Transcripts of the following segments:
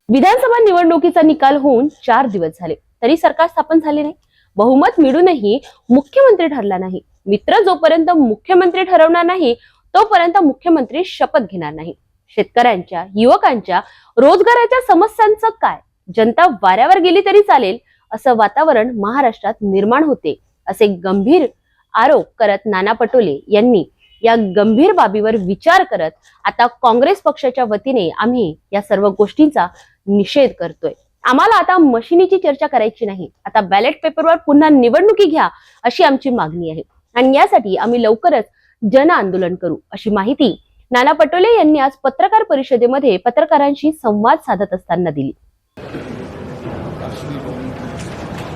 विधानसभा निवडणुकीचा निकाल होऊन 4 दिवस झाले तरी सरकार स्थापन झाले नाही। बहुमत मिळूनही मुख्यमंत्री ठरला नाही। मित्र जोपर्यंत मुख्यमंत्री ठरवणार नाही तोपर्यंत मुख्यमंत्री शपथ घेणार नाही। शेतकऱ्यांच्या, युवकांच्या, रोजगाराच्या समस्यांचं काय? जनता वाऱ्यावर गेली तरी चालेल असं वातावरण महाराष्ट्रात निर्माण होते, असे गंभीर आरोप करत नाना पटोले यांनी या गंभीर बाबीवर विचार करत आता काँग्रेस पक्षाच्या वतीने आम्ही या सर्व गोष्टींचा निषेध करतोय। आम्हाला आता मशिनीची चर्चा करायची नाही, आता बॅलेट पेपरवर पुन्हा निवडणुकी घ्या अशी आमची मागणी आहे आणि यासाठी आम्ही लवकरच जन आंदोलन करू, अशी माहिती नाना पटोले यांनी आज पत्रकार परिषदेमध्ये पत्रकारांशी संवाद साधत असताना दिली।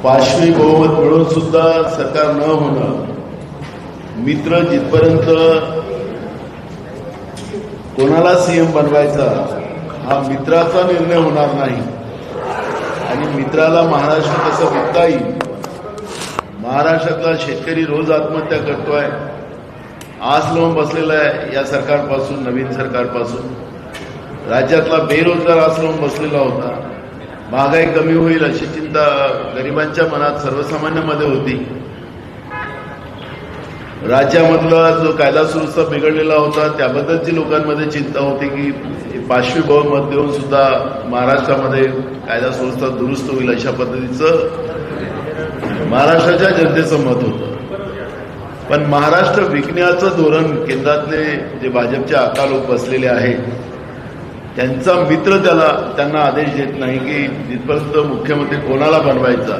पाचवी बहुमत मिळून सुद्धा सरकार न होणं, मित्र जिथपर्यंत कोणाला सीएम बनवायचा हा मित्राचा निर्णय होणार नाही आणि मित्राला महाराष्ट्र कसं विकता येईल, महाराष्ट्रातला शेतकरी रोज आत्महत्या करतोय, आस लावून बसलेला आहे या सरकारपासून, नवीन सरकारपासून। राज्यातला बेरोजगार आस लावून बसलेला होता, महागाई कमी होईल अशी चिंता गरिबांच्या मनात, सर्वसामान्यांमध्ये होती। राज्यामधला जो कायदा सुव्यवस्था बिघडलेला होता त्याबद्दलची लोकांमध्ये चिंता होती की पाचवी बहुमत देऊन सुद्धा महाराष्ट्रामध्ये कायदा सुव्यवस्था दुरुस्त होईल अशा पद्धतीचं महाराष्ट्राच्या जनतेचं मत होतं। पण महाराष्ट्र विकण्याचं धोरण केंद्रातले जे भाजपचे अकालोक बसलेले आहेत त्यांचा मित्र त्यांना आदेश देत नाही की जिथपर्यंत मुख्यमंत्री कोणाला बनवायचा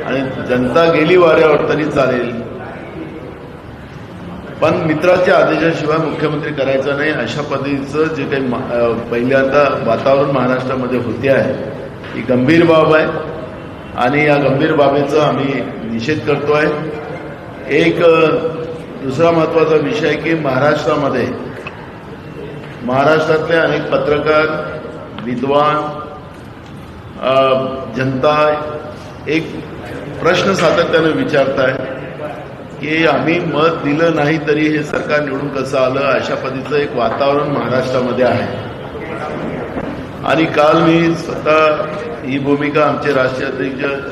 आणि जनता गेली वाऱ्यावर तरी चालेल, पण मित्राच्या आदेशाशिवाय मुख्यमंत्री करायचा नाही अशा पद्धतीचं जे काही पहिल्यांदा वातावरण महाराष्ट्रामध्ये होते आहे ही गंभीर बाब आहे आणि या गंभीर बाबीचा आम्ही निषेध करतोय। एक दुसरा महत्वाचा विषय की महाराष्ट्रातले अनेक पत्रकार, विद्वान, जनता एक प्रश्न सातत्याने विचारताय की आम्ही मत दिलं नाही तरी हे सरकार निवडून कसं आलं, अशा पद्धतीचं एक वातावरण महाराष्ट्रामध्ये आहे। आणि काल मी स्वतः ही भूमिका आमचे राष्ट्रीय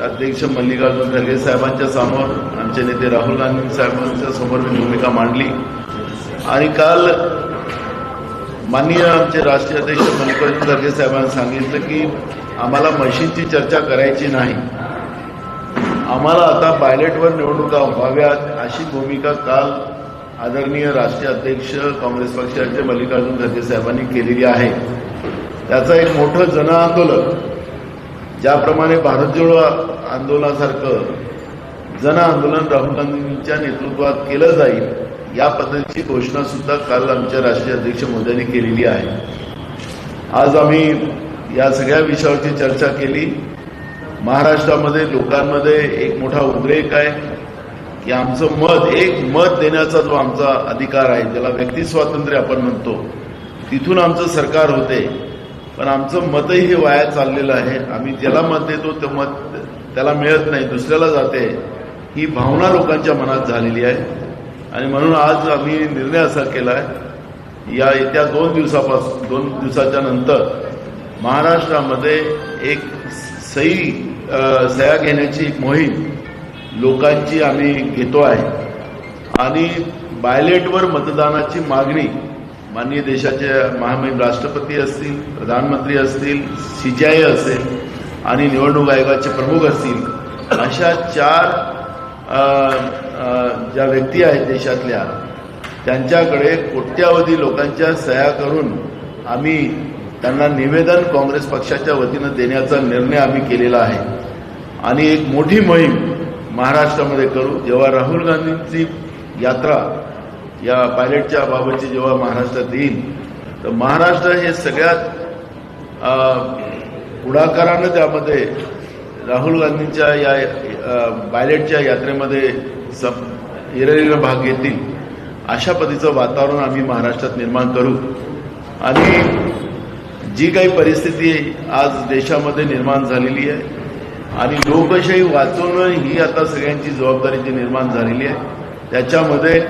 अध्यक्ष मल्लिकार्जुन खरगे साहेबांच्या समोर, आमचे नेते राहुल गांधी साहेबांच्या समोर मी भूमिका मांडली आणि काल माननीय आमचे राष्ट्रीय अध्यक्ष मल्लिकार्जुन खरगे साहेबांनी सांगितलं की आम्हाला मशीनची चर्चा करायची नाही, आम्हाला आता बायलेटवर निवडणुका व्हाव्यात अशी भूमिका काल आदरणीय राष्ट्रीय अध्यक्ष काँग्रेस पक्षाचे मल्लिकार्जुन खरगे साहेबांनी केलेली आहे। त्याचा एक मोठं जन आंदोलन, ज्याप्रमाणे भारत जोडो आंदोलनासारखं जन आंदोलन राहुल गांधींच्या नेतृत्वात केलं जाईल या पद्धतीची घोषणा सुद्धा काल आमच्या राष्ट्रीय अध्यक्ष मोदींनी केलेली आहे। आज आम्ही या सगळ्या विषयावरची चर्चा केली। महाराष्ट्रामध्ये लोकांमध्ये एक मोठा उद्रेक आहे की आमचं मत देण्याचा जो आमचा अधिकार आहे, ज्याला व्यक्ती स्वातंत्र्य आपण म्हणतो, तिथून आमचं सरकार होते, पण आमचं मतही हे वाया चाललेलं आहे। आम्ही ज्याला मत देतो ते मत त्याला मिळत नाही, दुसऱ्याला जाते, ही भावना लोकांच्या मनात झालेली आहे। आणि म्हणून आज आम्ही निर्णय असा केला आहे, या येत्या 2 दिवसाच्या नंतर महाराष्ट्रामध्ये एक सह्या घेण्याची एक मोहीम लोकांची आम्ही घेतो आहे आणि बायलेटवर मतदानाची मागणी माननीय देशाचे महामहिम राष्ट्रपती असतील, प्रधानमंत्री असतील, CJI असेल आणि निवडणूक आयोगाचे प्रमुख असतील, अशा 4 ज्या व्यक्ती आहेत देशातल्या त्यांच्याकडे कोट्यावधी लोकांच्या सह्या करून आम्ही त्यांना निवेदन काँग्रेस पक्षाच्या वतीनं देण्याचा निर्णय आम्ही केलेला आहे आणि एक मोठी मोहीम महाराष्ट्रामध्ये करू। जेव्हा राहुल गांधींची यात्रा या पायलटच्या बाबतची जेव्हा महाराष्ट्रात येईल तर महाराष्ट्र हे सगळ्यात पुढाकारानं त्यामध्ये राहुल गांधींच्या या पायलटच्या यात्रेमध्ये हिरिरीनं भाग घेतील अशा पद्धतीचं वातावरण आम्ही महाराष्ट्रात निर्माण करू। आणि जी काही परिस्थिती आज देशामध्ये निर्माण झालेली आहे आणि लोकशाही वाचवणं ही आता सगळ्यांची जबाबदारी जी निर्माण झालेली आहे, त्याच्यामध्ये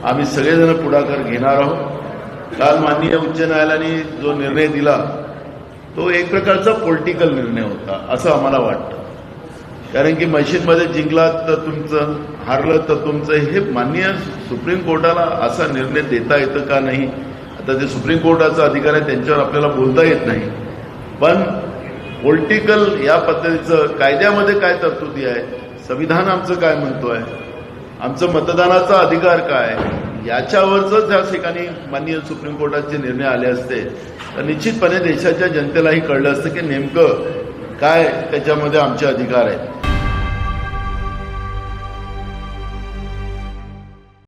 आम्ही सगळेजण पुढाकार घेणार आहोत। काल माननीय उच्च न्यायालयाने जो निर्णय दिला तो एक प्रकारचा पॉलिटिकल निर्णय होता असं आम्हाला वाटतं. कारण की मशीनमध्ये जिंकलात तर तुमचं, हारलं तर तुमचं, हे माननीय सुप्रीम कोर्टाला असा निर्णय देता येतं का नाही. आता ते सुप्रीम कोर्टाचा अधिकार आहे, त्यांच्यावर आपल्याला बोलता येत नाही. पण पॉलिटिकल या पद्धतीचं कायद्यामध्ये काय तरतुदी आहे, संविधान आमचं काय म्हणतोय, आमचं मतदानाचा अधिकार काय, याच्यावरच त्या ठिकाणी माननीय सुप्रीम कोर्टाचे निर्णय आले असते तर निश्चितपणे देशाच्या जनतेलाही कळलं असतं की नेमकं काय त्याच्यामध्ये आमचे अधिकार आहेत.